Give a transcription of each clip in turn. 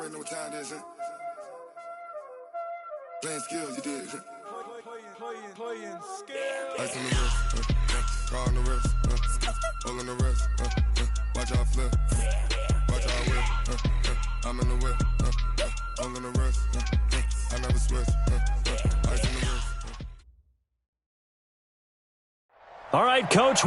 already know what time it is, huh? Playing skills, you did. Playing skills. Ice on the wrist, car on the wrist, hole in the wrist, watch out flip, watch out whip, I'm in the whip, hole in the wrist, I never switch, ice on the wrist. All right, Coach.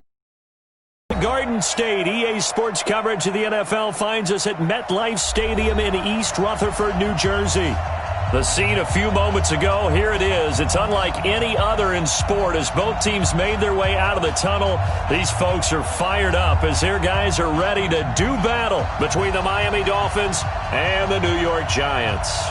Garden State, EA Sports coverage of the NFL finds us at MetLife Stadium in East Rutherford, New Jersey. The scene a few moments ago, here it is. It's unlike any other in sport as both teams made their way out of the tunnel. These folks are fired up as their guys are ready to do battle between the Miami Dolphins and the New York Giants.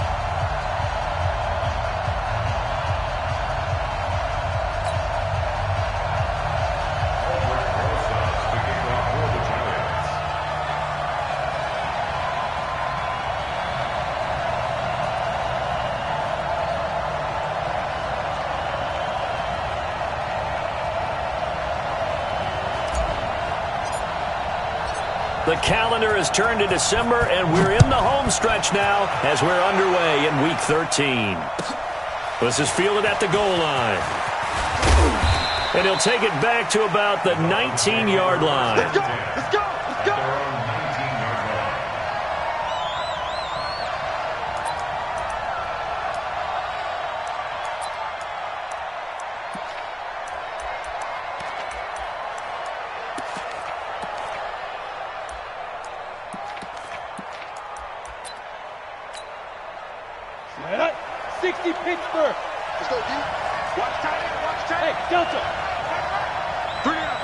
The calendar has turned to December, and we're in the home stretch now as we're underway in Week 13. This is fielded at the goal line. And he'll take it back to about the 19-yard line. Let's go! Let's go! Let's go! Right. 60 Pittsburgh. Let's go, D. Watch tight end, watch tight end. Hey, Delta. Three down.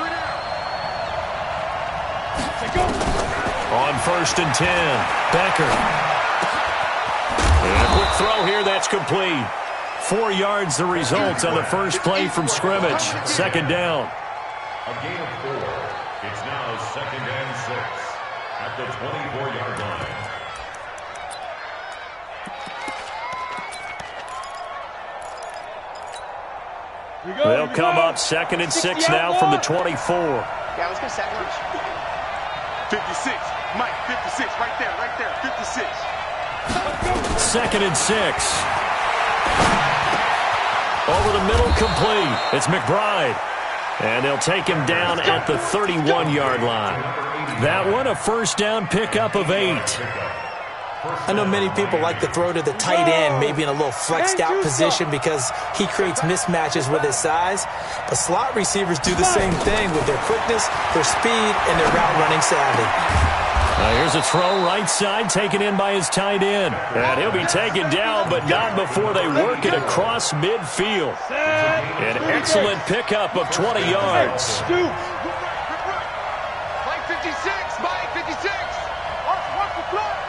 Let's go. On 1st and 10, Becker. And a quick throw here, that's complete. 4 yards the result on the first play from scrimmage. Second down. A gain of 4. It's now 2nd and 6 at the 24-yard line. They'll come up 2nd and 6 now from the 24. Yeah, let's go second. 56. Mike, 56. Right there. 56. 2nd and 6. Over the middle, complete. It's McBride. And they'll take him down at the 31-yard line. That one, a first down pickup of 8. I know many people like to throw to the tight end, maybe in a little flexed out position because he creates mismatches with his size. But slot receivers do the same thing with their quickness, their speed, and their route running savvy. Here's a throw right side taken in by his tight end. And he'll be taken down, but not before they work it across midfield. An excellent pickup of 20 yards. Mike, 56. Mike, 56. Watch the flood.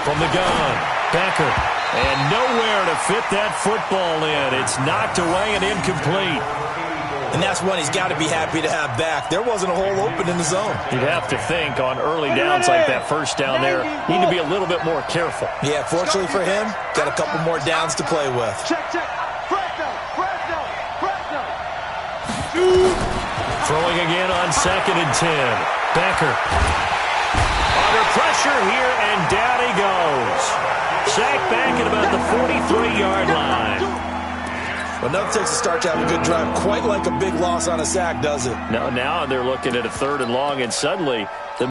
From the gun, Becker. And nowhere to fit that football in. It's knocked away and incomplete. And that's one he's got to be happy to have back. There wasn't a hole open in the zone. You'd have to think on early downs like that first down there, need to be a little bit more careful. Yeah, fortunately for him, got a couple more downs to play with. Check. Press no. Throwing again on 2nd and 10. Becker. Under pressure here, and down he goes. Sacked back at about the 43-yard line. Well, nothing takes a start to have a good drive quite like a big loss on a sack, does it? No, now they're looking at a 3rd and long, and suddenly the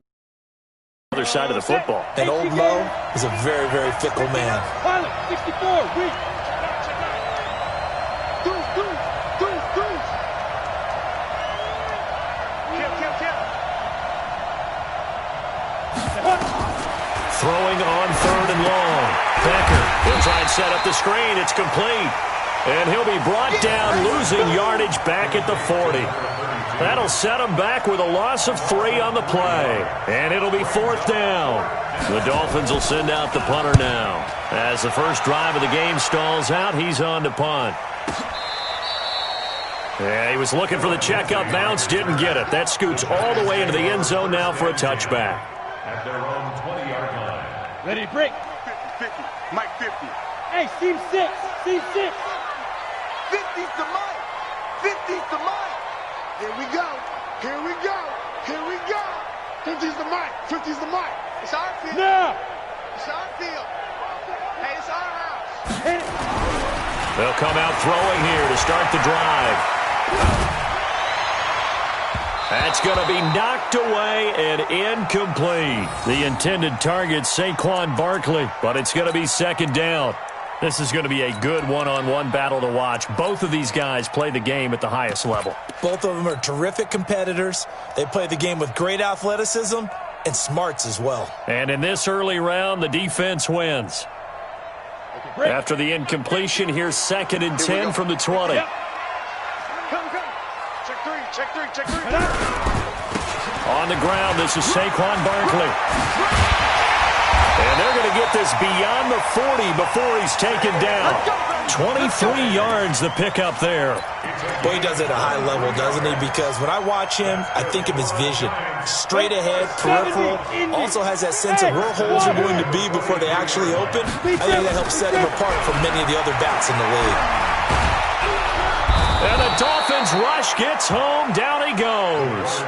other side of the football. And old Mo is a very, very fickle man. Pilot, 64, weak. Throwing on 3rd and long. Becker, he'll try and set up the screen. It's complete. And he'll be brought down, losing yardage back at the 40. That'll set him back with a loss of 3 on the play. And it'll be 4th down. The Dolphins will send out the punter now. As the first drive of the game stalls out, he's on to punt. Yeah, he was looking for the checkup bounce, didn't get it. That scoots all the way into the end zone now for a touchback. At their own 20-yard line. Ready to break. 50. Mike, 50. Hey, seam 6. 50's the Mike. 50's the Mike. Here we go. 50's the mic. 50's the mic. It's our field. Now. It's our field. Hey, it's our house. Hit it. They'll come out throwing here to start the drive. That's going to be knocked away and incomplete. The intended target, Saquon Barkley, but it's going to be second down. This is going to be a good one-on-one battle to watch. Both of these guys play the game at the highest level. Both of them are terrific competitors. They play the game with great athleticism and smarts as well. And in this early round, the defense wins. After the incompletion, here's 2nd and 10 from the 20. Yep. Come. Check three, check three, check three. On the ground, this is Saquon Barkley. And they're going to get this beyond the 40 before he's taken down. 23 yards the pickup there. Boy, he does it at a high level, doesn't he? Because when I watch him, I think of his vision. Straight ahead, peripheral. Also has that sense of where holes are going to be before they actually open. I think that helps set him apart from many of the other backs in the league. And the Dolphins rush gets home. Down he goes.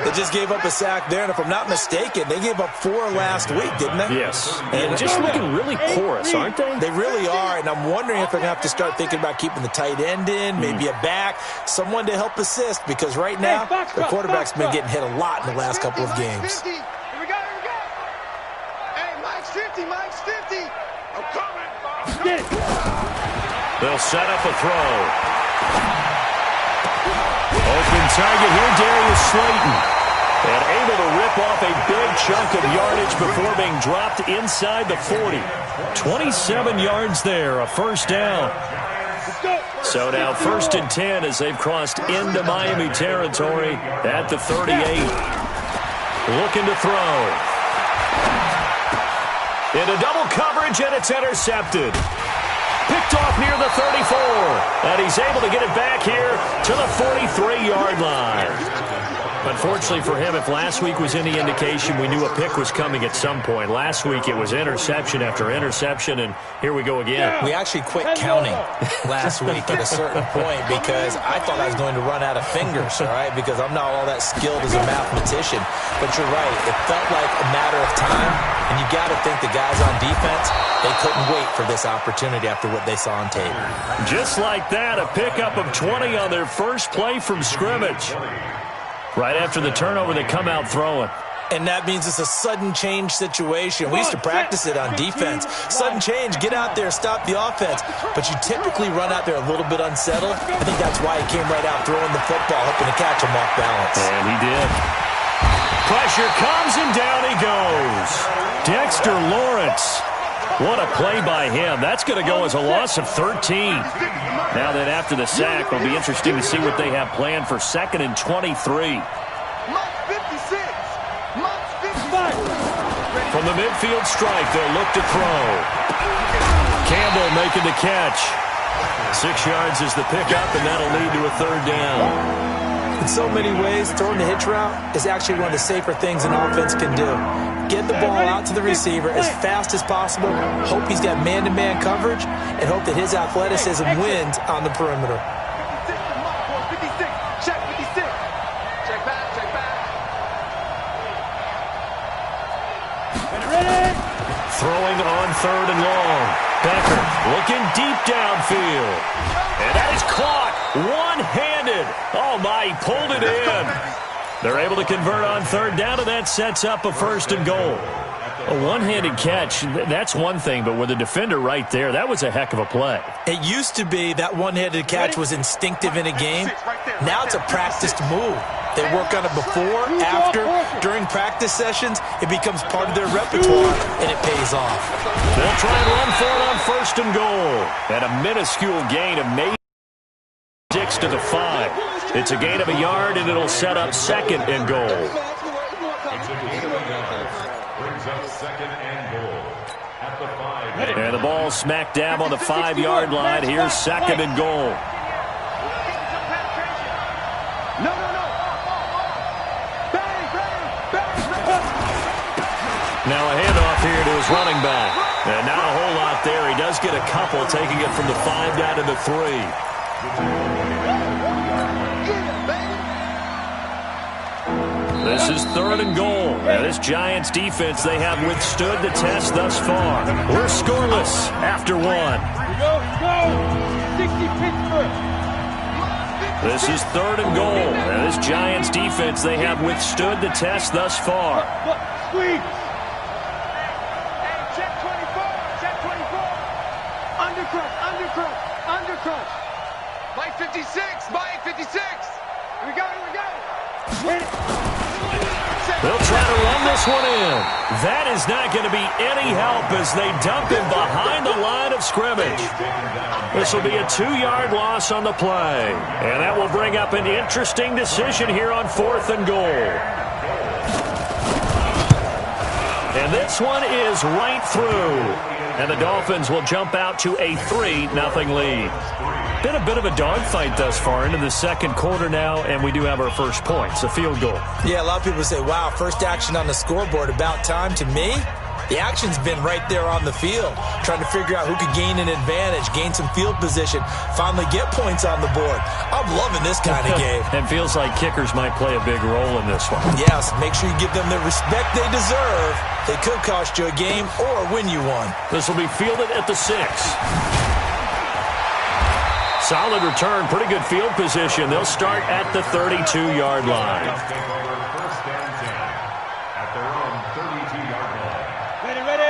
They just gave up a sack there, and if I'm not mistaken, they gave up 4 last week, didn't they? Yes. And just looking really porous, aren't they? They really are, and I'm wondering if they're going to have to start thinking about keeping the tight end in, maybe a back, someone to help assist, because right now, the quarterback's been getting hit a lot in the last couple of games. Here we go. Hey, Mike's 50, Mike's 50. I'm coming. Get it. They'll set up a throw. Open target here, Darius Slayton. And able to rip off a big chunk of yardage before being dropped inside the 40. 27 yards there, a first down. So now 1st and 10 as they've crossed into Miami territory at the 38. Looking to throw. Into double coverage, and it's intercepted. Picked off near the 34. And he's able to get it back here to the 43-yard line. Unfortunately for him, if last week was any indication, we knew a pick was coming at some point. Last week it was interception after interception, and here we go again. We actually quit counting last week at a certain point because I thought I was going to run out of fingers, all right, because I'm not all that skilled as a mathematician. But you're right. It felt like a matter of time, and you got to think the guys on defense, they couldn't wait for this opportunity after what they saw on tape. Just like that, a pickup of 20 on their first play from scrimmage. Right after the turnover, they come out throwing. And that means it's a sudden change situation. We used to practice it on defense. Sudden change, get out there, stop the offense. But you typically run out there a little bit unsettled. I think that's why he came right out throwing the football, hoping to catch him off balance. And he did. Pressure comes, and down he goes. Dexter Lawrence. What a play by him. That's going to go as a loss of 13. Now that after the sack, it'll be interesting to see what they have planned for 2nd and 23. Mike's 56. Mike's 55. From the midfield stripe, they'll look to throw. Campbell making the catch. 6 yards is the pickup, and that'll lead to a 3rd down. In so many ways, throwing the hitch route is actually one of the safer things an offense can do. Get the ball out to the receiver as fast as possible, hope he's got man-to-man coverage, and hope that his athleticism wins on the perimeter. 56. Check 56. Check back, check back. Ready? Throwing on 3rd and long. Becker looking deep downfield. And that is caught one-handed. Oh, my, he pulled it in. They're able to convert on 3rd down, and that sets up a 1st and goal. A one-handed catch, that's one thing, but with a defender right there, that was a heck of a play. It used to be that one-handed catch was instinctive in a game. Now it's a practiced move. They work on it before, after, during practice sessions. It becomes part of their repertoire, and it pays off. They'll try and run for it on 1st and goal. And a minuscule gain of maybe 6 to the 5. It's a gain of a yard, and it'll set up 2nd and goal. Brings up 2nd and goal at the 5. And the ball smack dab on the 5-yard line. Here's 2nd and goal. No. Now a handoff here to his running back. And not a whole lot there. He does get a couple, taking it from the 5 down to the 3. This is 3rd and goal. Now, this Giants defense, they have withstood the test thus far. We're scoreless after 1. Here we go. 60 Pittsburgh. This is 3rd and goal. Now, this Giants defense, they have withstood the test thus far. Squeeze. Hey, check 24. Check 24. Undercrush. Mike 56. Mike 56. Here we go. They'll try to run this one in. That is not going to be any help as they dump him behind the line of scrimmage. This will be a 2-yard loss on the play. And that will bring up an interesting decision here on 4th and goal. And this one is right through. And the Dolphins will jump out to a 3-0 lead. Been a bit of a dogfight thus far into the second quarter now, and we do have our first points, a field goal. Yeah, a lot of people say, wow, first action on the scoreboard, about time. To me, the action's been right there on the field, trying to figure out who could gain an advantage, gain some field position, finally get points on the board. I'm loving this kind of game. It feels like kickers might play a big role in this one. Yes, make sure you give them the respect they deserve. They could cost you a game or win you one. This will be fielded at the 6. Solid return, pretty good field position. They'll start at the 32-yard line.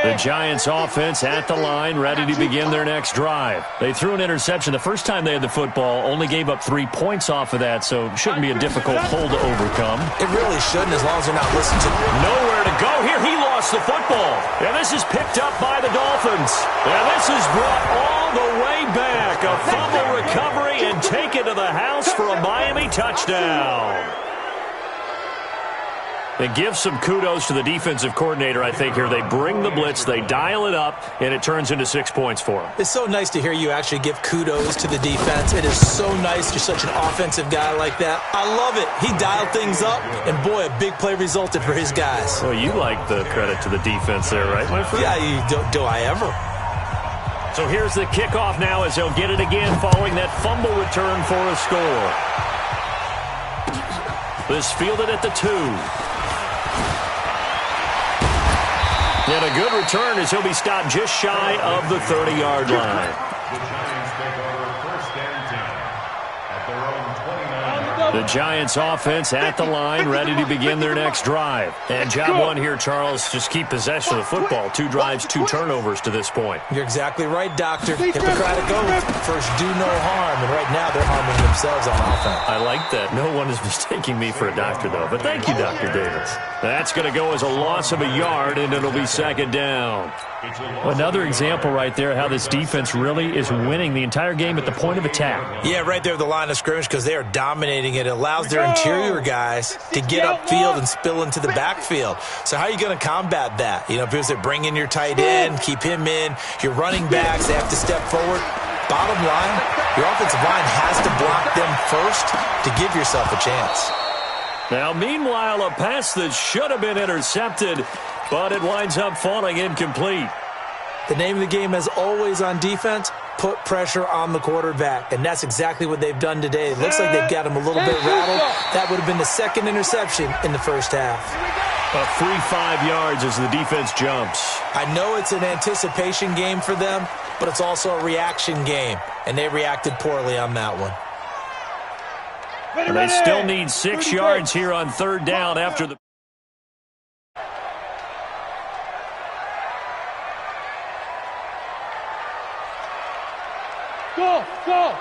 The Giants offense at the line, ready to begin their next drive. They threw an interception the first time they had the football, only gave up 3 points off of that, so it shouldn't be a difficult hole to overcome. It really shouldn't, as long as they're not listening to them. Nowhere to go here. He lost the football. And this is picked up by the Dolphins. And this is brought all the way back. A fumble recovery and take it to the house for a Miami touchdown. And give some kudos to the defensive coordinator, I think, here. They bring the blitz, they dial it up, and it turns into 6 points for them. It's so nice to hear you actually give kudos to the defense. It is so nice. You're such an offensive guy like that. I love it. He dialed things up, and boy, a big play resulted for his guys. Well, you like the credit to the defense there, right, my friend? Yeah, do I ever? So here's the kickoff now as they'll get it again following that fumble return for a score. This fielded at the 2. And a good return as he'll be stopped just shy of the 30-yard line. The Giants take over 1st and 10 at their own 29. The Giants offense at the line, ready to begin their next drive. And job one here, Charles, just keep possession of the football. 2 drives, 2 turnovers to this point. You're exactly right, Doctor. Hippocratic oath. First, do no harm. And right now, they're harming themselves on offense. I like that. No one is mistaking me for a doctor, though. But thank you, Dr. Davis. That's going to go as a loss of a yard, and it'll be 2nd down. Another example right there how this defense really is winning the entire game at the point of attack. Yeah, right there at the line of scrimmage because they are dominating it. It allows their interior guys to get upfield and spill into the backfield. So how are you going to combat that? You know, people say bring in your tight end, keep him in. Your running backs, they have to step forward. Bottom line, your offensive line has to block them first to give yourself a chance. Now, meanwhile, a pass that should have been intercepted, but it winds up falling incomplete. The name of the game, as always on defense, put pressure on the quarterback, and that's exactly what they've done today. It looks like they've got him a little bit rattled. That would have been the 2nd interception in the first half. A free 5 yards as the defense jumps. I know it's an anticipation game for them, but it's also a reaction game, and they reacted poorly on that one. And they still need 6 yards here on 3rd down after the... Go!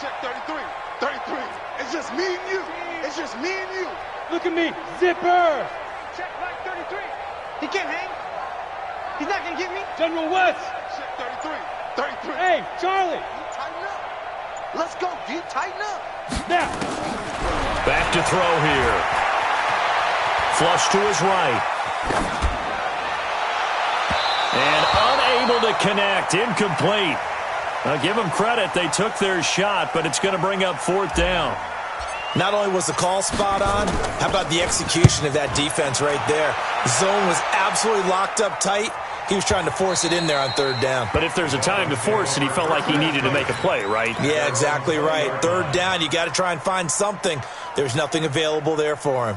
Check 33. 33. It's just me and you. It's just me and you. Look at me. Zipper. Check Mike 33. He can't hang. He's not going to get me. General West. Check 33. 33. Hey, Charlie. Tighten up. Let's go, D. Tighten up. Now. Back to throw here. Flush to his right. And unable to connect. Incomplete. Now, give them credit. They took their shot, but it's going to bring up 4th down. Not only was the call spot on, how about the execution of that defense right there? Zone was absolutely locked up tight. He was trying to force it in there on 3rd down. But if there's a time to force it, he felt like he needed to make a play, right? Yeah, exactly right. 3rd down, you got to try and find something. There's nothing available there for him.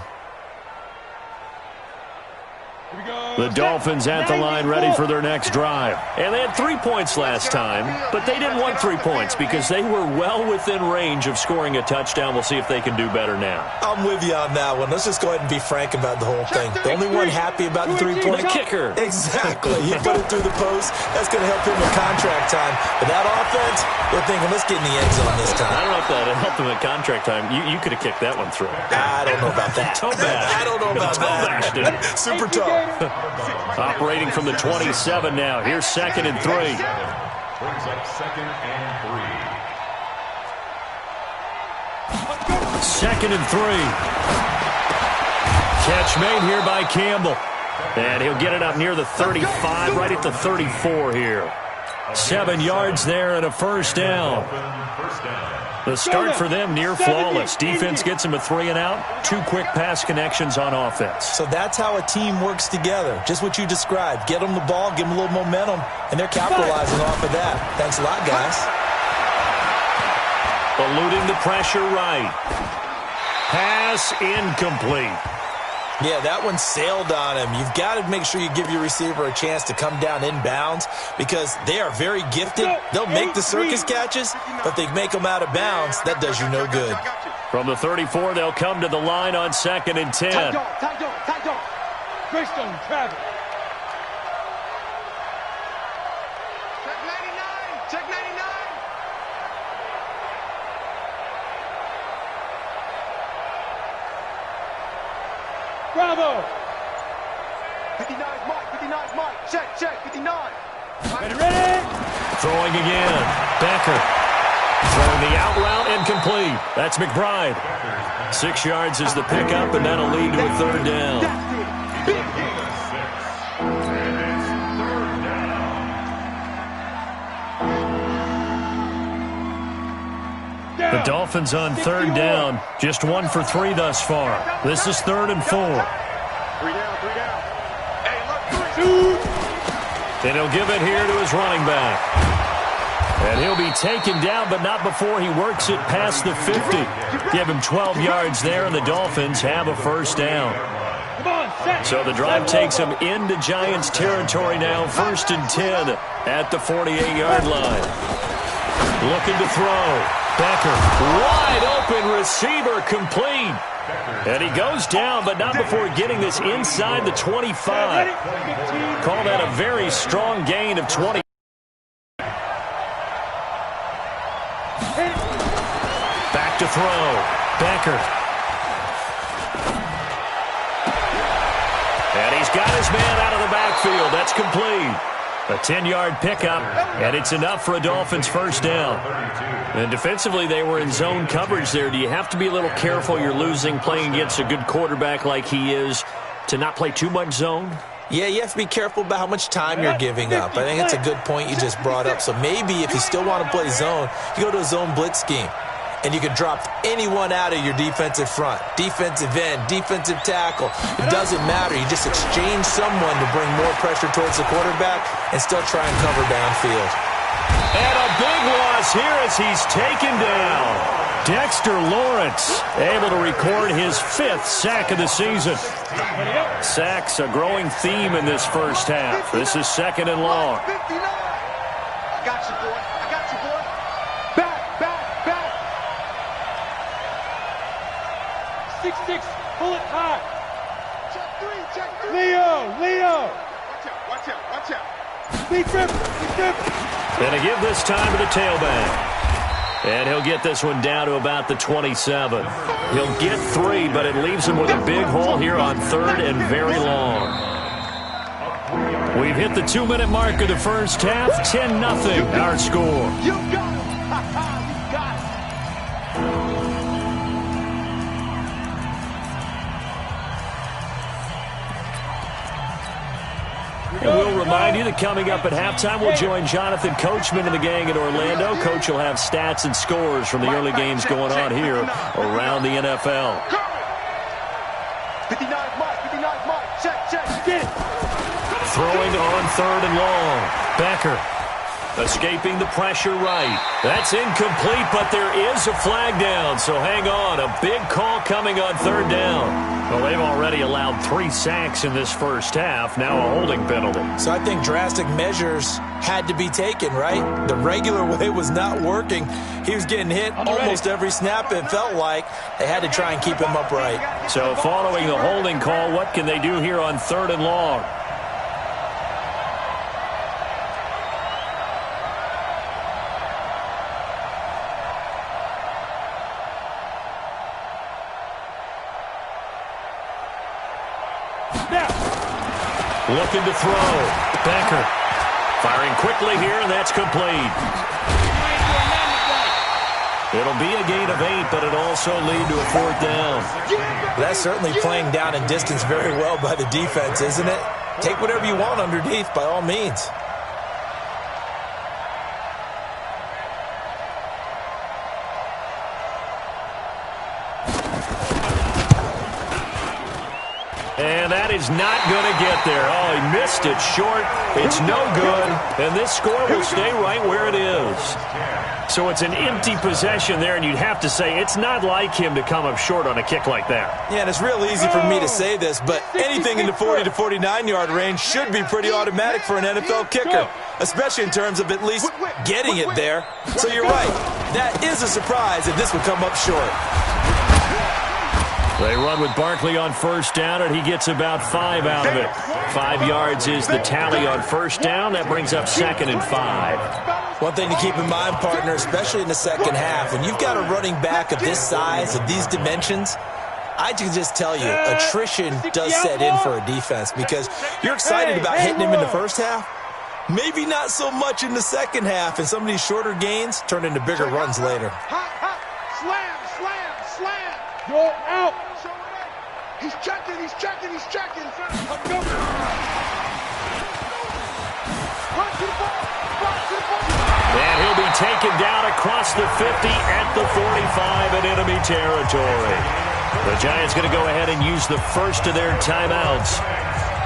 The Dolphins at the line ready for their next drive. And they had 3 points last time, but they didn't want 3 points because they were well within range of scoring a touchdown. We'll see if they can do better now. I'm with you on that one. Let's just go ahead and be frank about the whole thing. The only one happy about the 3-point kicker. Exactly. He put it through the post. That's going to help him with contract time. But that offense, they're thinking, let's get in the end zone this time. I don't know if that helped him at contract time. You could have kicked that one through. I don't know about that. I don't know about that. Super tough. Operating from the 27 now. Here's 2nd and 3. Brings up 2nd and 2nd and 3. Catch made here by Campbell. And he'll get it up near the 35, right at the 34 here. 7 yards there and a first down. The start for them near flawless. Defense gets them a 3 and out. 2 quick pass connections on offense. So that's how a team works together. Just what you described. Get them the ball, give them a little momentum, and they're capitalizing off of that. Thanks a lot, guys. Eluding the pressure right. Pass incomplete. Yeah, that one sailed on him. You've got to make sure you give your receiver a chance to come down inbounds because they are very gifted. They'll make the circus catches, but they make them out of bounds. That does you no good. From the 34, they'll come to the line on 2nd and 10. Tight dog. Greystone, Travis. Check 99. Bravo. 59 Mike. Check, 59. Ready? Throwing again. Becker. Throwing the out route and complete. That's McBride. 6 yards is the pickup, and that'll lead to a 3rd down. The Dolphins on 3rd down. Just 1 for 3 thus far. This is 3rd and 4. 3 down. Hey, look, 3. And he'll give it here to his running back. And he'll be taken down, but not before he works it past the 50. Give him 12 yards there, and the Dolphins have a first down. So the drive takes them into Giants territory now. 1st and 10 at the 48-yard line. Looking to throw. Becker, wide open receiver, complete. And he goes down, but not before getting this inside the 25. Call that a very strong gain of 20. Back to throw. Becker. And he's got his man out of the backfield. That's complete. A 10-yard pickup, and it's enough for a Dolphins first down. And defensively, they were in zone coverage there. Do you have to be a little careful? You're losing, playing against a good quarterback like he is, to not play too much zone? Yeah, you have to be careful about how much time you're giving up. I think it's a good point you just brought up. So maybe if you still want to play zone, you go to a zone blitz scheme. And you can drop anyone out of your defensive front, defensive end, defensive tackle. It doesn't matter. You just exchange someone to bring more pressure towards the quarterback and still try and cover downfield. And a big loss here as he's taken down. Dexter Lawrence able to record his 5th sack of the season. Sacks a growing theme in this first half. This is 2nd and long. I got you, boy. Back. 6-6, pull it high. Check 3. Leo. Watch out. Speed trip. And a give this time to the tailback. And he'll get this one down to about the 27. He'll get 3, but it leaves him with a big hole here on 3rd and very long. We've hit the 2-minute mark of the first half. 10-0 our score. You got it. You got it. And we'll remind you that coming up at halftime, we'll join Jonathan Coachman and the gang in Orlando. Coach will have stats and scores from the early games going on here around the NFL. 59 Mike. Check. Get it. Throwing on 3rd and long. Becker. Escaping the pressure right. That's incomplete, but there is a flag down, so hang on. A big call coming on third down. Well, they've already allowed 3 sacks in this first half, now a holding penalty. So I think drastic measures had to be taken, right? The regular way was not working. He was getting hit almost every snap, it felt like. They had to try and keep him upright. So following the holding call, what can they do here on 3rd and long? Looking to throw. Becker firing quickly here, and that's complete. It'll be a gain of 8, but it'll also lead to a 4th down. That's certainly playing down in distance very well by the defense, isn't it? Take whatever you want underneath, by all means. And that is not going to get there. Oh, he missed it short. It's no good. And this score will stay right where it is. So it's an empty possession there, and you'd have to say it's not like him to come up short on a kick like that. Yeah, and it's real easy for me to say this, but anything in the 40 to 49-yard range should be pretty automatic for an NFL kicker, especially in terms of at least getting it there. So you're right. That is a surprise if this would come up short. They run with Barkley on first down, and he gets about 5 out of it. 5 yards is the tally on first down. That brings up 2nd and 5. One thing to keep in mind, partner, especially in the second half, when you've got a running back of this size, of these dimensions, I can just tell you, attrition does set in for a defense because you're excited about hitting him in the first half. Maybe not so much in the second half, and some of these shorter gains turn into bigger runs later. Slam, slam, slam. Go out. He's checking. Run to the ball. And he'll be taken down across the 50 at the 45 in enemy territory. The Giants going to go ahead and use the first of their timeouts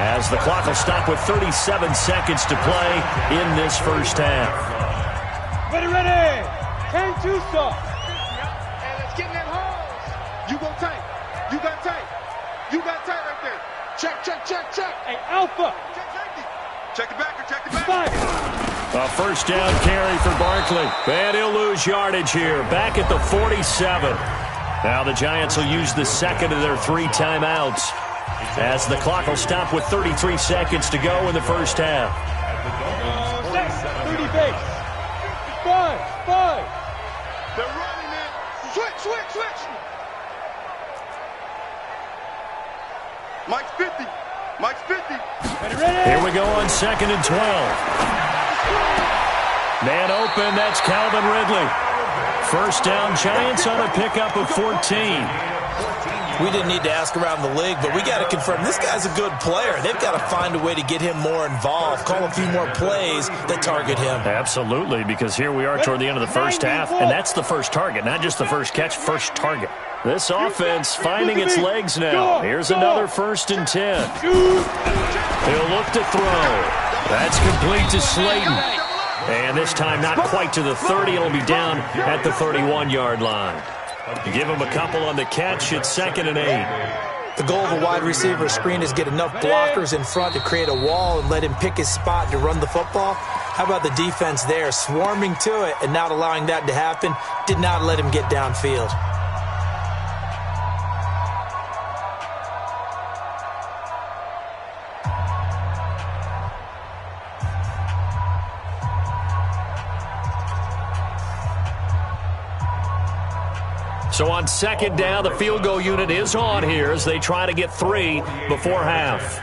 as the clock will stop with 37 seconds to play in this first half. Ready. 10-2 stop. And let's get in that hole. You go tight. You got tight. You got tight right there. Check. Hey, Alpha. Check the backer. Fire. A first down carry for Barkley. And he'll lose yardage here. Back at the 47. Now the Giants will use the second of their 3 timeouts as the clock will stop with 33 seconds to go in the first half. 30 base. 5. They're running, man. Switch. Mike's 50. Ready. Here we go on 2nd and 12. Man open, that's Calvin Ridley. First down, Giants on a pickup of 14. We didn't need to ask around the league, but we got to confirm this guy's a good player. They've got to find a way to get him more involved, call a few more plays that target him. Absolutely, because here we are toward the end of the first half, and that's the first target, not just the first catch, first target. This offense finding its legs now. Here's another 1st and 10. He'll look to throw. That's complete to Slayton. And this time not quite to the 30. It'll be down at the 31-yard line. You give him a couple on the catch. It's 2nd and 8. The goal of a wide receiver screen is get enough blockers in front to create a wall and let him pick his spot to run the football. How about the defense there, swarming to it and not allowing that to happen? Did not let him get downfield. So on 2nd down, the field goal unit is on here as they try to get 3 before half.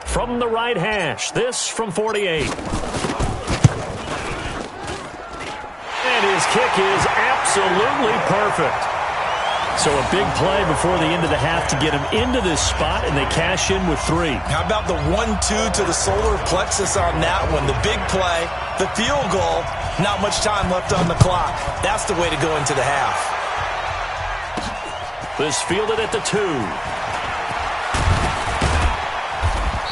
From the right hash, this from 48. And his kick is absolutely perfect. So a big play before the end of the half to get him into this spot, and they cash in with 3. How about the 1-2 to the solar plexus on that one? The big play, the field goal, not much time left on the clock. That's the way to go into the half. This fielded at the 2.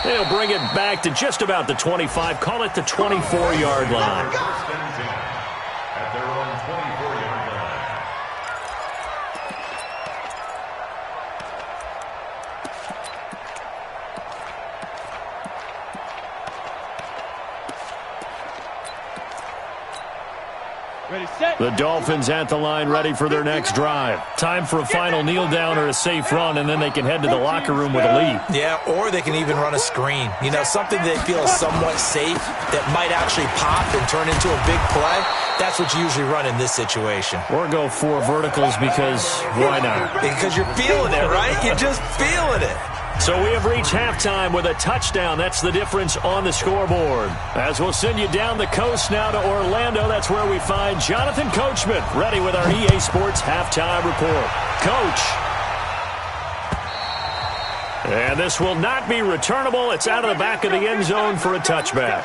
They'll bring it back to just about the 25. Call it the 24-yard line. First and 10 at their own 24-yard line. Ready, set. The Dolphins at the line, ready for their next drive. Time for a final kneel down or a safe run, and then they can head to the locker room with a lead. Yeah, or they can even run a screen. You know, something they feel is somewhat safe that might actually pop and turn into a big play. That's what you usually run in this situation. Or go 4 verticals because why not? Because you're feeling it, right? You're just feeling it. So we have reached halftime with a touchdown. That's the difference on the scoreboard. As we'll send you down the coast now to Orlando, that's where we find Jonathan Coachman, ready with our EA Sports halftime report. Coach. And this will not be returnable. It's out of the back of the end zone for a touchback.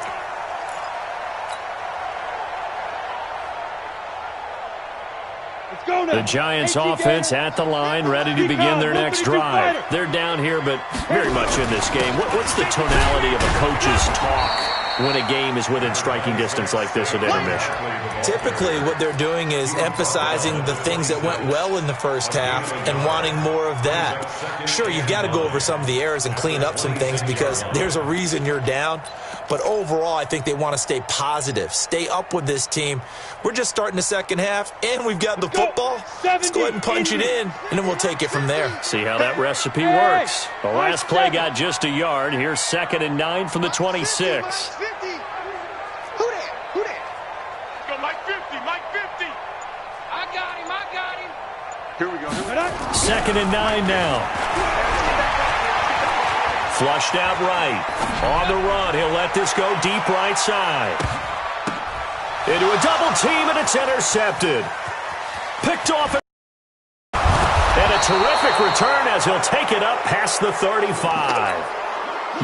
The Giants offense at the line, ready to begin their next drive. They're down here, but very much in this game. What's the tonality of a coach's talk when a game is within striking distance like this at intermission? Typically, what they're doing is emphasizing the things that went well in the first half and wanting more of that. Sure, you've got to go over some of the errors and clean up some things because there's a reason you're down. But overall, I think they want to stay positive, stay up with this team. We're just starting the second half, and we've got the football. Let's go ahead and punch it in, and then we'll take it from there. See how that recipe works. The last play got just a yard. Here's 2nd and 9 from the 26. Who that? Who that? Go Mike 50, Mike 50. I got him. Here we go. 2nd and 9 now. Flushed out right. On the run, he'll let this go deep right side. Into a double team, and it's intercepted. Picked off. And a terrific return as he'll take it up past the 35.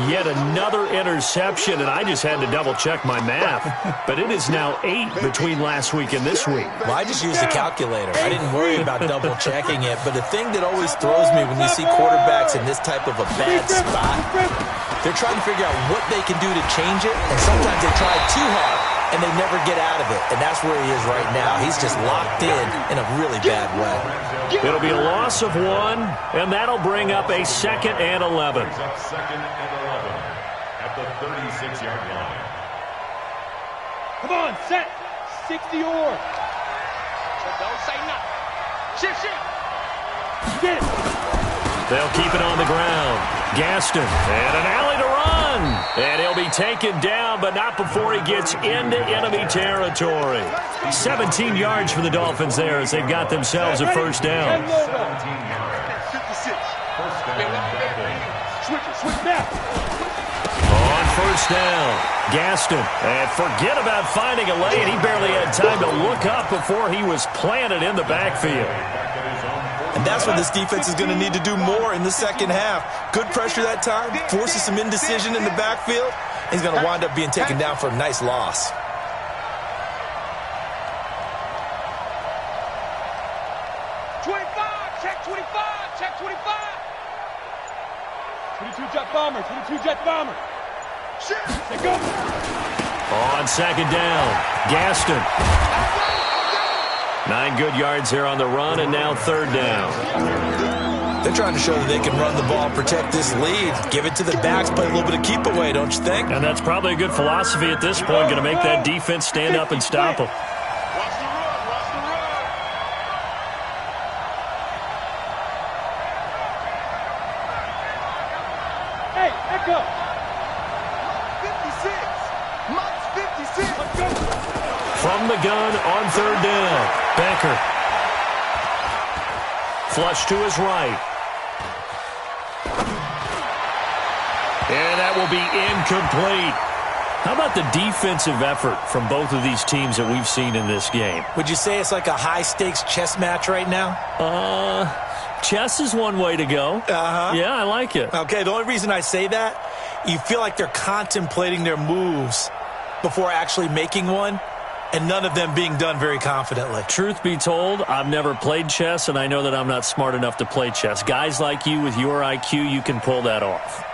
Yet another interception, and I just had to double-check my math. But it is now 8 between last week and this week. Well, I just used the calculator. I didn't worry about double-checking it. But the thing that always throws me when you see quarterbacks in this type of a bad spot, they're trying to figure out what they can do to change it, and sometimes they try too hard, and they never get out of it. And that's where he is right now. He's just locked in a really bad way. It'll be a loss of 1, and that'll bring up a 2nd and 11. Brings up 2nd and 11 at the 36-yard line. Come on, set. 60 or. Don't say nothing. Shift. Get it. They'll keep it on the ground. Gaston, and an alley to run. And he'll be taken down, but not before he gets into enemy territory. 17 yards for the Dolphins there as they've got themselves a first down. 17 yards. 56. First down. Switch now. On first down, Gaston. And forget about finding a lane. He barely had time to look up before he was planted in the backfield. And that's what this defense is going to need to do more in the second half. Good pressure that time, forces some indecision in the backfield. He's going to wind up being taken down for a nice loss. Check 25. 22 jet bomber. Shoot. Go. On 2nd down, Gaston. 9 good yards here on the run, and now 3rd down. They're trying to show that they can run the ball and protect this lead. Give it to the backs, play a little bit of keep away, don't you think? And that's probably a good philosophy at this point, going to make that defense stand up and stop them. Watch the run. Hey, Echo. 56. Mike's 56. Let's go. From the gun on 3rd down, Becker. Flush to his right. And that will be incomplete. How about the defensive effort from both of these teams that we've seen in this game? Would you say it's like a high-stakes chess match right now? Chess is one way to go. Uh-huh. Yeah, I like it. Okay, the only reason I say that, you feel like they're contemplating their moves before actually making one, and none of them being done very confidently. Truth be told, I've never played chess, and I know that I'm not smart enough to play chess. Guys like you with your IQ, you can pull that off.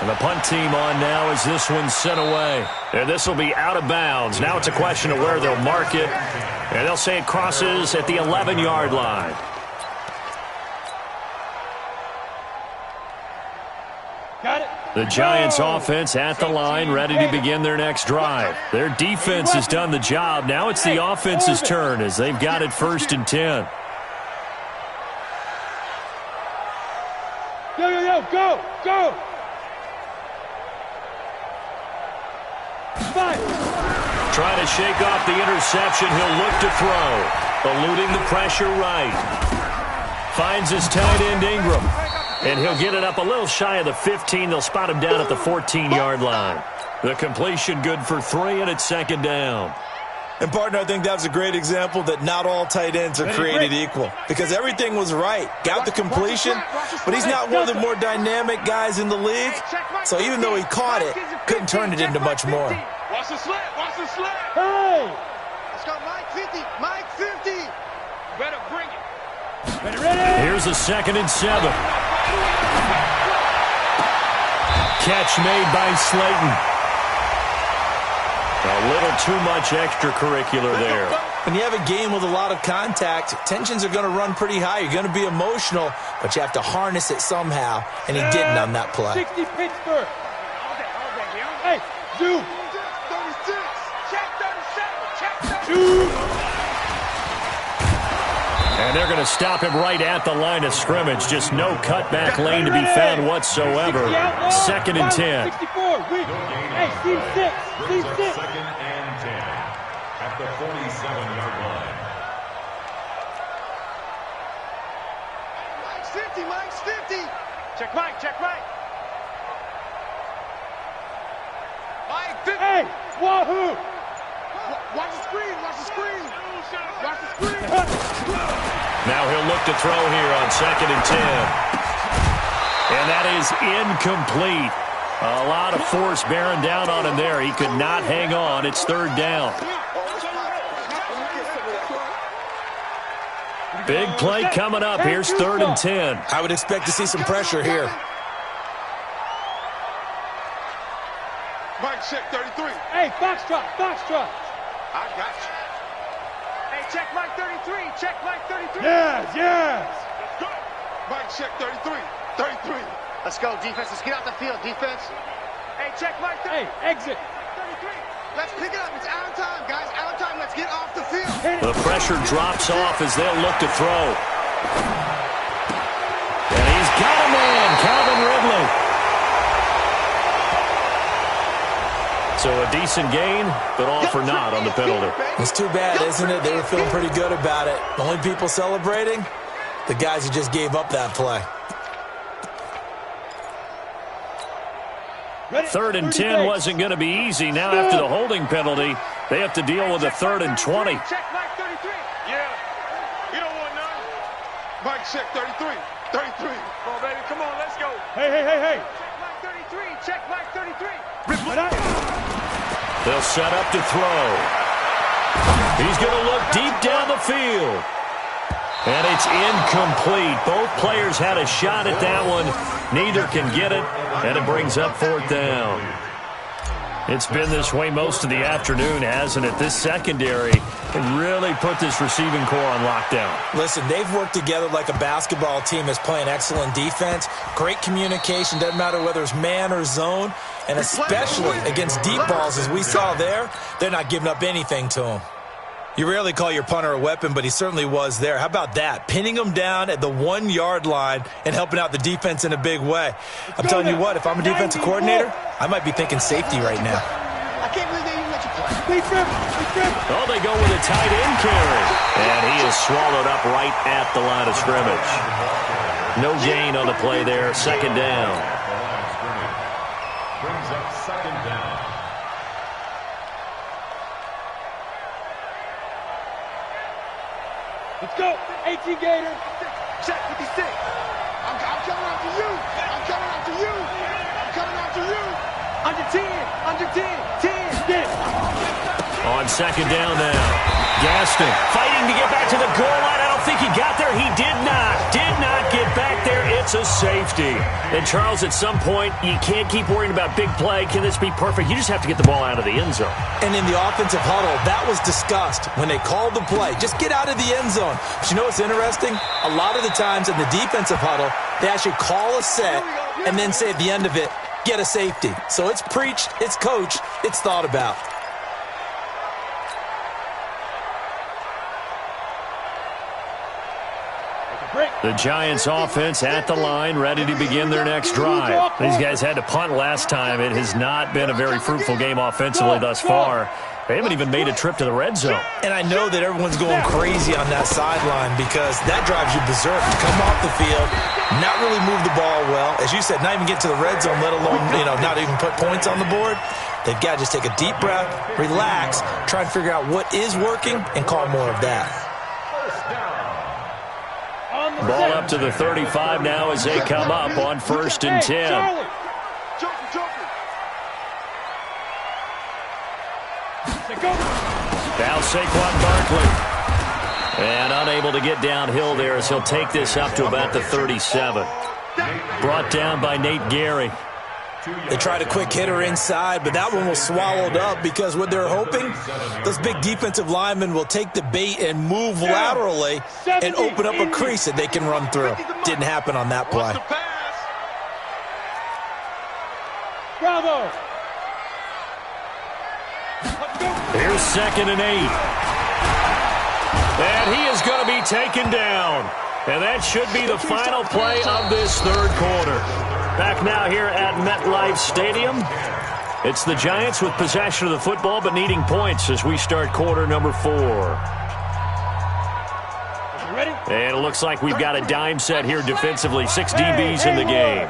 And the punt team on now as this one's sent away. And this will be out of bounds. Now it's a question of where they'll mark it. And they'll say it crosses at the 11-yard line. Got it. The Giants offense at the line, ready to begin their next drive. Their defense has done the job. Now it's the offense's turn as they've got it 1st and 10. Go! Five. Trying to shake off the interception. He'll look to throw. Eluding the pressure right. Finds his tight end Ingram. And he'll get it up a little shy of the 15. They'll spot him down at the 14-yard line. The completion good for 3, and it's 2nd down. And, partner, I think that was a great example that not all tight ends are created equal. Because everything was right. Got the completion, but he's not one of the more dynamic guys in the league. So even though he caught it, couldn't turn it into much more. Watch the slip. Hey! Let's go, Mike 50. Mike 50. Better bring it. Ready? Here's a 2nd and 7. Catch made by Slayton. A little too much extracurricular there. When you have a game with a lot of contact, tensions are going to run pretty high. You're going to be emotional, but you have to harness it somehow, and he didn't on that play. 60 Pittsburgh. Hey, zoom. 36. Check 37. Check 37. Zoom. And they're going to stop him right at the line of scrimmage. Just no cutback lane to be found whatsoever. 2nd and 10. 64. Hey, team 6. Team 6. 2nd and 10 at the 47-yard line. Mike's 50. Check Mike. Mike 50. Hey, wahoo. Watch the screen. Now he'll look to throw here on 2nd and 10. And that is incomplete. A lot of force bearing down on him there. He could not hang on. It's 3rd down. Big play coming up. Here's 3rd and 10. I would expect to see some pressure here. Mike, check 33. Hey, Foxtrot. I got you. Hey, check Mike 33. Check Mike 33. Yes. Let's go. Mike, check 33. 33. Let's go, defense. Let's get out the field, defense. Hey, check Mike 33. Hey, exit. 33. Let's pick it up. It's out of time, guys. Out of time. Let's get off the field. The pressure drops off as they'll look to throw. And he's got a man, Calvin Ridley. So a decent gain, but all for naught on the penalty. It's too bad, isn't it? They were feeling pretty good about it. The only people celebrating, the guys who just gave up that play. 3rd and 10 wasn't going to be easy. Now after the holding penalty, they have to deal with a 3rd and 20. Check Mike 33. Yeah. You don't want none. Mike, check 33. 33. Come on, baby. Come on. Let's go. Hey. Check Mike 33. Check Mike 33. They'll set up to throw. He's going to look deep down the field. And it's incomplete. Both players had a shot at that one. Neither can get it, and it brings up 4th down. It's been this way most of the afternoon, hasn't it? This secondary can really put this receiving core on lockdown. Listen, they've worked together like a basketball team that's playing excellent defense. Great communication, doesn't matter whether it's man or zone. And especially against deep balls, as we saw there, they're not giving up anything to them. You rarely call your punter a weapon, but he certainly was there. How about that? Pinning him down at the 1-yard line and helping out the defense in a big way. I'm telling you what, if I'm a defensive coordinator, I might be thinking safety right now. I can't believe they even let you play. Oh, they go with a tight end carry. And he is swallowed up right at the line of scrimmage. No gain on the play there. 2nd down. Brings up 2nd down. Let's go. 18 Gator. Check 56. I'm coming after you. Under 10. 10. Get it. On 2nd down now. Gaston fighting to get back to the goal line. I don't think he got there. He did not get back there. It's a safety. safety. And, Charles, at some point, you can't keep worrying about big play. Can this be perfect? You just have to get the ball out of the end zone. And in the offensive huddle, that was discussed when they called the play. Just get out of the end zone. But you know what's interesting? A lot of the times in the defensive huddle, they actually call a set and then say at the end of it, get a safety. So it's preached, it's coached, it's thought about. The Giants offense at the line, ready to begin their next drive. These guys had to punt last time. It has not been a very fruitful game offensively thus far. They haven't even made a trip to the red zone. And I know that everyone's going crazy on that sideline because that drives you berserk to come off the field, not really move the ball well. As you said, not even get to the red zone, let alone, not even put points on the board. They've got to just take a deep breath, relax, try and figure out what is working, and call more of that. Ball up to the 35 now as they come up on 1st and 10. Now Saquon Barkley. And unable to get downhill there as he'll take this up to about the 37. Brought down by Nate Gary. They tried a quick hitter inside, but that one was swallowed up because what they're hoping, those big defensive linemen will take the bait and move laterally and open up a crease that they can run through. Didn't happen on that play. Bravo. Here's 2nd and 8. And he is going to be taken down. And that should be the final play of this third quarter. Back now here at MetLife Stadium. It's the Giants with possession of the football but needing points as we start quarter number 4. Ready? And it looks like we've got a dime set here defensively. 6 DBs in the game.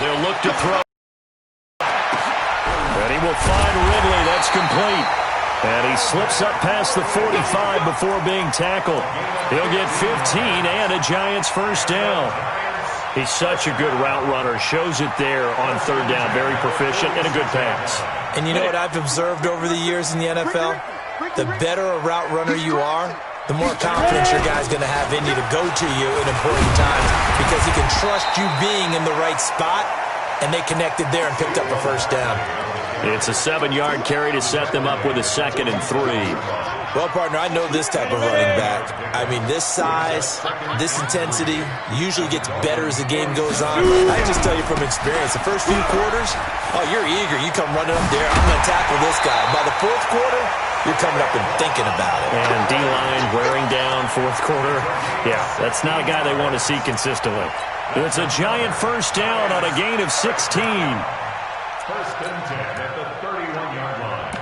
They'll look to throw. And he will find Ridley. That's complete. And he slips up past the 45 before being tackled. He'll get 15 and a Giants first down. He's such a good route runner. Shows it there on 3rd down. Very proficient and a good pass. And you know what I've observed over the years in the NFL? The better a route runner you are, the more confidence your guy's going to have in you to go to you in important times because he can trust you being in the right spot, and they connected there and picked up a first down. It's a 7-yard carry to set them up with a 2nd and 3. Well, partner, I know this type of running back. I mean, this size, this intensity usually gets better as the game goes on. I can just tell you from experience, the first few quarters, oh, you're eager. You come running up there, I'm going to tackle this guy. By the 4th quarter, you're coming up and thinking about it. And D-line wearing down 4th quarter. Yeah, that's not a guy they want to see consistently. It's a Giant first down on a gain of 16. 1st and 10 at the 31-yard line.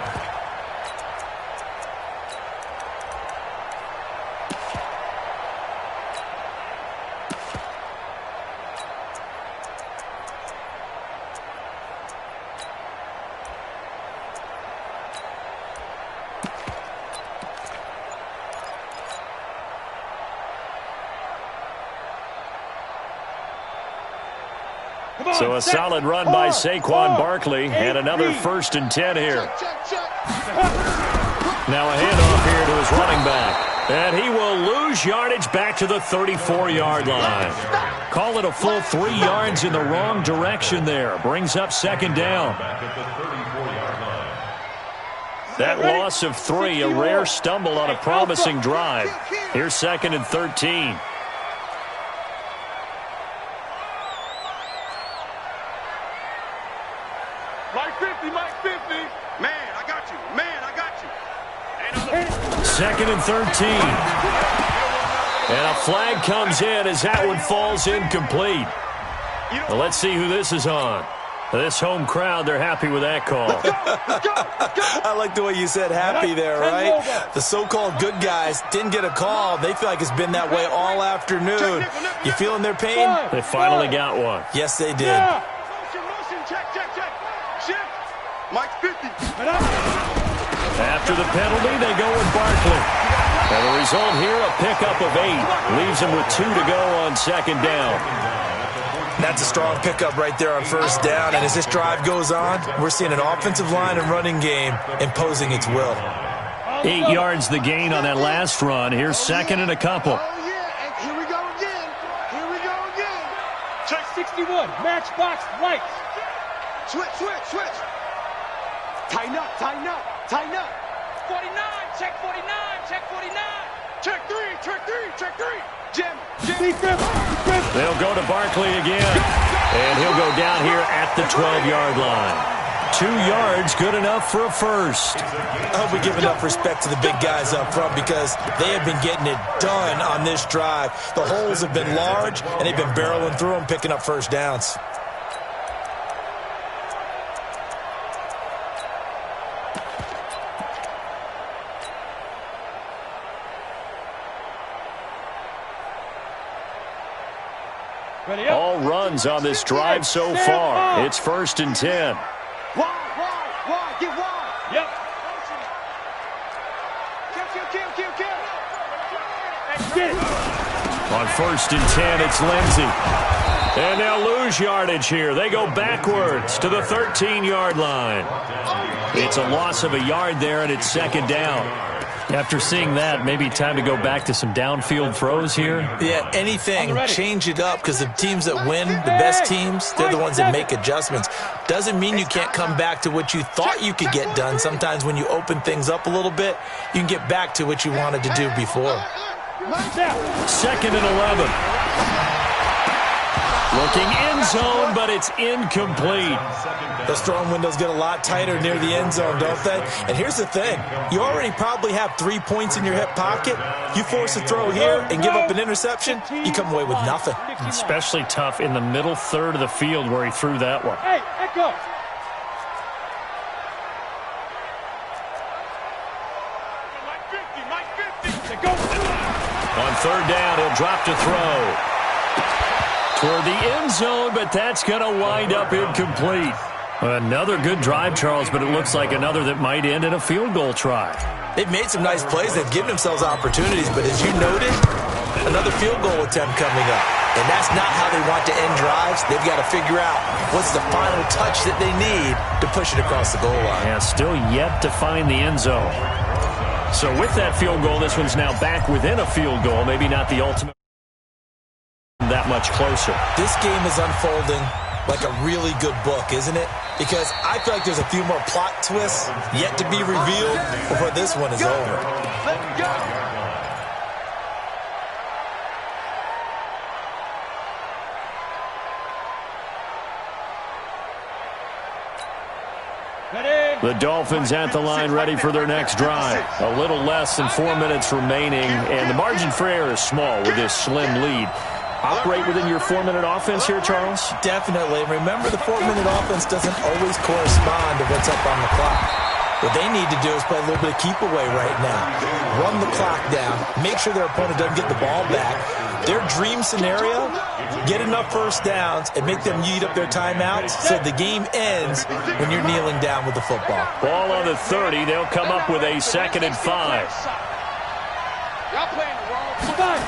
So a solid run by Saquon Barkley and another 1st and 10 here. Now a handoff here to his running back. And he will lose yardage back to the 34-yard line. Call it a full 3 yards in the wrong direction there. Brings up 2nd down. That loss of 3, a rare stumble on a promising drive. Here's 2nd and 13. Mike 50. Man, I got you. Man, I got you. 2nd and 13. And a flag comes in as that one falls incomplete. Well, let's see who this is on. This home crowd, they're happy with that call. I like the way you said happy there, right? The so-called good guys didn't get a call. They feel like it's been that way all afternoon. You feeling their pain? They finally got one. Yes, they did. Motion, check. Shift. Mike 50. After the penalty, they go with Barkley. And the result here, a pickup of 8. Leaves him with 2 to go on 2nd down. That's a strong pickup right there on first down. And as this drive goes on, we're seeing an offensive line and running game imposing its will. 8 yards the gain on that last run. Here's second and a couple. Oh, yeah, and here we go again. Here we go again. Check 61, matchbox lights. Switch, switch, switch. Tighten up, tighten up, tighten up. 49, check 49, check 49. Check three, check three, check three. Jim, They'll go to Barkley again, and he'll go down here at the 12-yard line. 2 yards, good enough for a first. I hope we give enough respect to the big guys up front because they have been getting it done on this drive. The holes have been large, and they've been barreling through them, picking up first downs. All runs on this drive so far. It's 1st and 10. Wide, get wide. Yep. Kill. On 1st and 10, it's Lindsey. And they'll lose yardage here. They go backwards to the 13-yard line. It's a loss of a yard there, and it's 2nd down. After seeing that, maybe time to go back to some downfield throws here. Yeah, anything, change it up because the teams that win, the best teams, they're the ones that make adjustments. Doesn't mean you can't come back to what you thought you could get done. Sometimes when you open things up a little bit, you can get back to what you wanted to do before. 2nd and 11. Looking end zone, but it's incomplete. Those throwing windows get a lot tighter near the end zone, don't they? And here's the thing. You already probably have 3 points in your hip pocket. You force a throw here and give up an interception, you come away with nothing. Especially tough in the middle third of the field where he threw that one. Hey, Echo. On 3rd down, he'll drop to throw. Toward the end zone, but that's going to wind up incomplete. Another good drive, Charles, but it looks like another that might end in a field goal try. They've made some nice plays. They've given themselves opportunities, but as you noted, another field goal attempt coming up. And that's not how they want to end drives. They've got to figure out what's the final touch that they need to push it across the goal line. Yeah, still yet to find the end zone. So with that field goal, this one's now back within a field goal. Maybe not the ultimate. That much closer. This game is unfolding like a really good book, isn't it? Because I feel like there's a few more plot twists yet to be revealed before this one is over. Let's go. The Dolphins at the line ready for their next drive. A little less than 4 minutes remaining, and the margin for error is small with this slim lead. Operate within your 4-minute offense here, Charles? Definitely. Remember, the 4-minute offense doesn't always correspond to what's up on the clock. What they need to do is play a little bit of keep away right now. Run the clock down. Make sure their opponent doesn't get the ball back. Their dream scenario, get enough first downs and make them eat up their timeouts so the game ends when you're kneeling down with the football. Ball on the 30. They'll come up with a 2nd and 5. Y'all playing the wrong spot.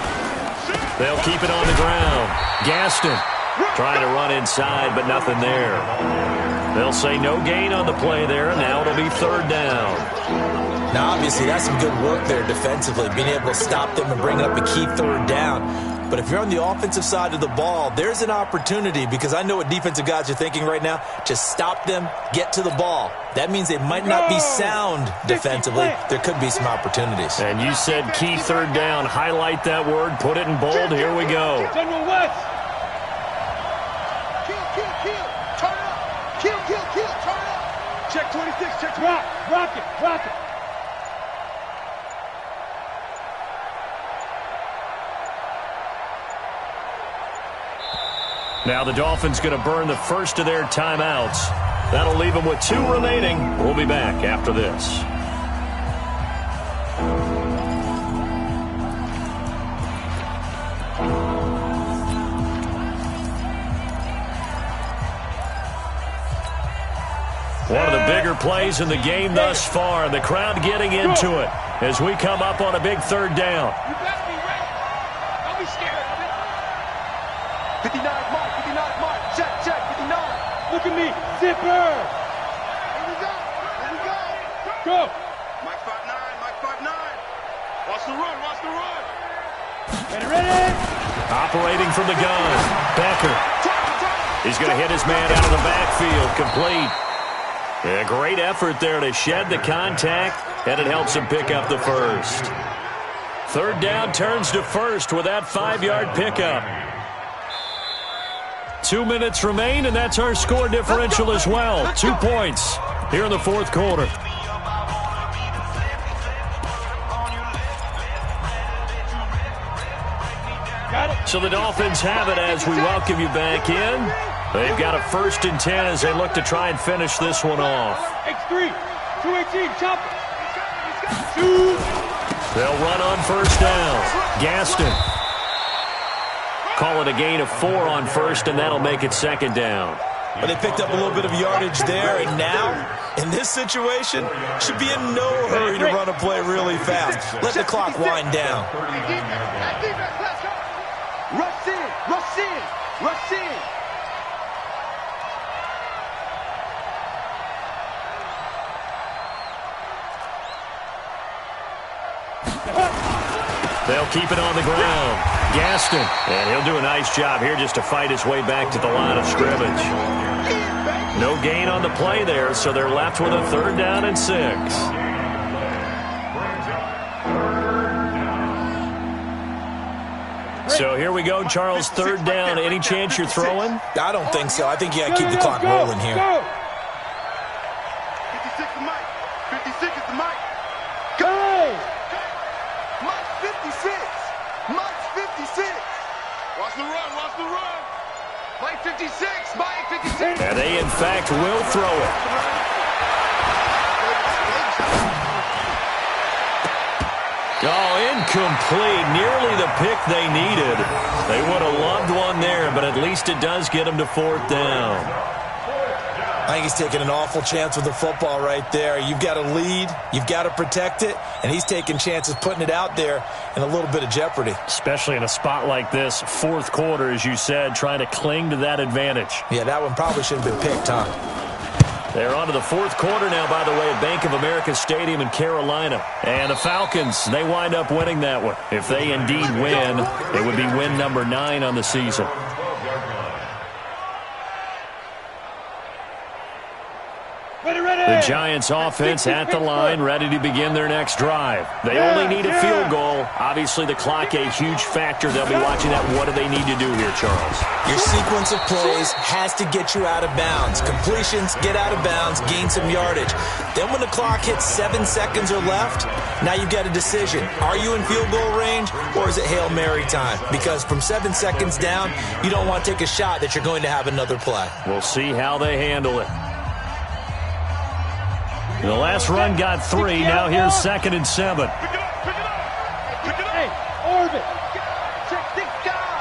They'll keep it on the ground. Gaston trying to run inside, but nothing there. They'll say no gain on the play there, and now it'll be 3rd down. Now, obviously, that's some good work there defensively, being able to stop them and bring up a key 3rd down. But if you're on the offensive side of the ball, there's an opportunity because I know what defensive guys are thinking right now. Just stop them, get to the ball. That means they might not be sound defensively. There could be some opportunities. And you said key 3rd down. Highlight that word. Put it in bold. Here we go. General West. Kill. Turn up. Kill. Turn up. Check 26, check rock it. Now the Dolphins going to burn the first of their timeouts. That'll leave them with 2 remaining. We'll be back after this. One of the bigger plays in the game thus far. The crowd getting into it as we come up on a big 3rd down. You better be ready. Don't be scared of it. 59 mark. Look at me. Zipper. Here we go. Here we go. Go. Mike 5'9", Mike 5'9". Watch the run, watch the run. Ready, ready. Operating from the gun. Becker. He's going to hit his man out of the backfield. Complete. A great effort there to shed the contact, and it helps him pick up the first. Third down turns to first with that 5-yard pickup. 2 minutes remain, and that's our score differential as well. 2 points here in the fourth quarter. So the Dolphins have it as we welcome you back in. They've got a 1st and 10 as they look to try and finish this one off. X3, 218, chop it. 2. They'll run on first down. Gaston. Call it a gain of 4 on first, and that'll make it 2nd down. But they picked up a little bit of yardage there, and now, in this situation, should be in no hurry to run a play really fast. Let the clock wind down. Rush in, rush in, rush in. They'll keep it on the ground. Gaston. And he'll do a nice job here just to fight his way back to the line of scrimmage. No gain on the play there, so they're left with a 3rd down and 6. So here we go, Charles, 3rd down. Any chance you're throwing? I don't think so. I think you got to keep the clock rolling here. 56 is Mike. 56 is the Mike. Go! Mike 56. Mike 56. Watch the run, watch the run. Mike 56. Mike 56. And they, in fact, will throw it. Oh, incomplete. Nearly the pick they needed. They would have loved one there, but at least it does get them to 4th down. I think he's taking an awful chance with the football right there. You've got to lead, you've got to protect it, and he's taking chances putting it out there in a little bit of jeopardy. Especially in a spot like this, 4th quarter, as you said, trying to cling to that advantage. Yeah, that one probably should have been picked, huh? They're on to the 4th quarter now, by the way, at Bank of America Stadium in Carolina. And the Falcons, they wind up winning that one. If they indeed win, it would be win number 9 on the season. The Giants offense at the line, ready to begin their next drive. They only need a field goal. Obviously, the clock a huge factor. They'll be watching that. What do they need to do here, Charles? Your sequence of plays has to get you out of bounds. Completions, get out of bounds, gain some yardage. Then when the clock hits 7 seconds or left, now you've got a decision. Are you in field goal range, or is it Hail Mary time? Because from 7 seconds down, you don't want to take a shot that you're going to have another play. We'll see how they handle it. The last run got 3. Now here's 2nd and 7. Pick it up, pick it up. Pick it up. Hey, orbit. Check the guy.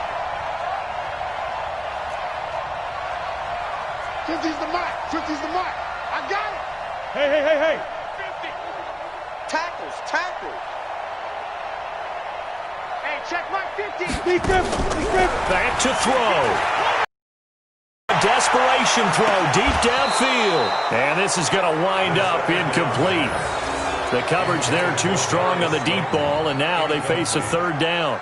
50's the Mike. 50's the Mike. I got it. Hey, hey, hey, hey. 50. Tackles, tackles. Hey, check my 50. Be grip. Back to throw. Desperation throw deep downfield. And this is going to wind up incomplete. The coverage there too strong on the deep ball, and now they face a 3rd down.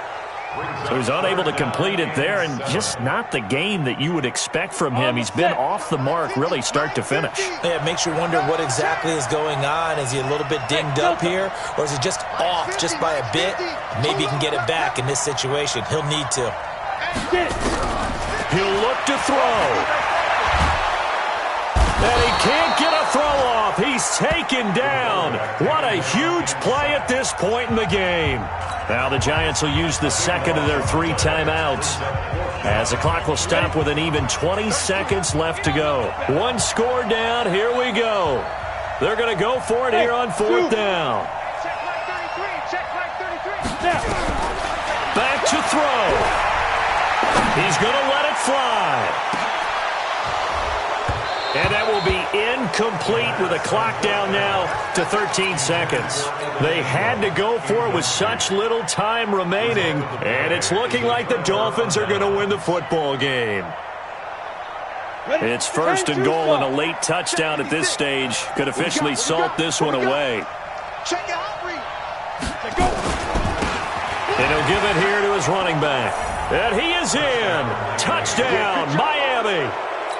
So he's unable to complete it there, and just not the game that you would expect from him. He's been off the mark really start to finish. Yeah, it makes you wonder what exactly is going on. Is he a little bit dinged up here, or is he just off just by a bit? Maybe he can get it back in this situation. He'll need to. Get it. He'll look to throw. And he can't get a throw off. He's taken down. What a huge play at this point in the game. Now the Giants will use the 2nd of their 3 timeouts, as the clock will stop with an even 20 seconds left to go. 1 score down. Here we go. They're going to go for it here on 4th down. Check my 33. Check my 33. Now. Back to throw. He's going to let it fly. And that will be incomplete with a clock down now to 13 seconds. They had to go for it with such little time remaining, and it's looking like the Dolphins are going to win the football game. It's first and goal, and a late touchdown at this stage could officially salt this one away. Check it out, Reed. And he'll give it here to his running back. And he is in. Touchdown, Miami.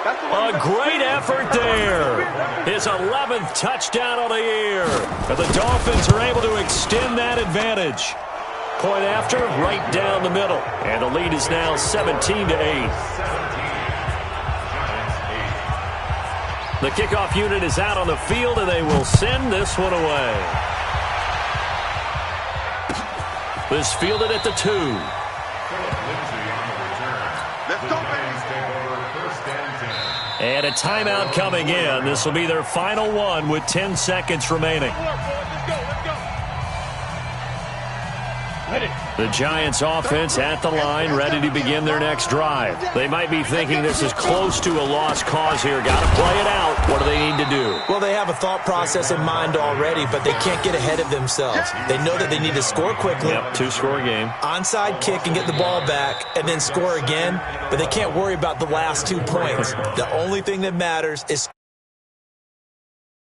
A great effort there. His 11th touchdown of the year. And the Dolphins are able to extend that advantage. Point after, right down the middle. And the lead is now 17-8. The kickoff unit is out on the field, and they will send this one away. This fielded at the 2. Let's go, baby. And a timeout coming in. This will be their final one with 10 seconds remaining. The Giants offense at the line, ready to begin their next drive. They might be thinking this is close to a lost cause here. Got to play it out. What do they need to do? Well, they have a thought process in mind already, but they can't get ahead of themselves. They know that they need to score quickly. Yep, 2-score game. Onside kick and get the ball back and then score again, but they can't worry about the last 2 points. The only thing that matters is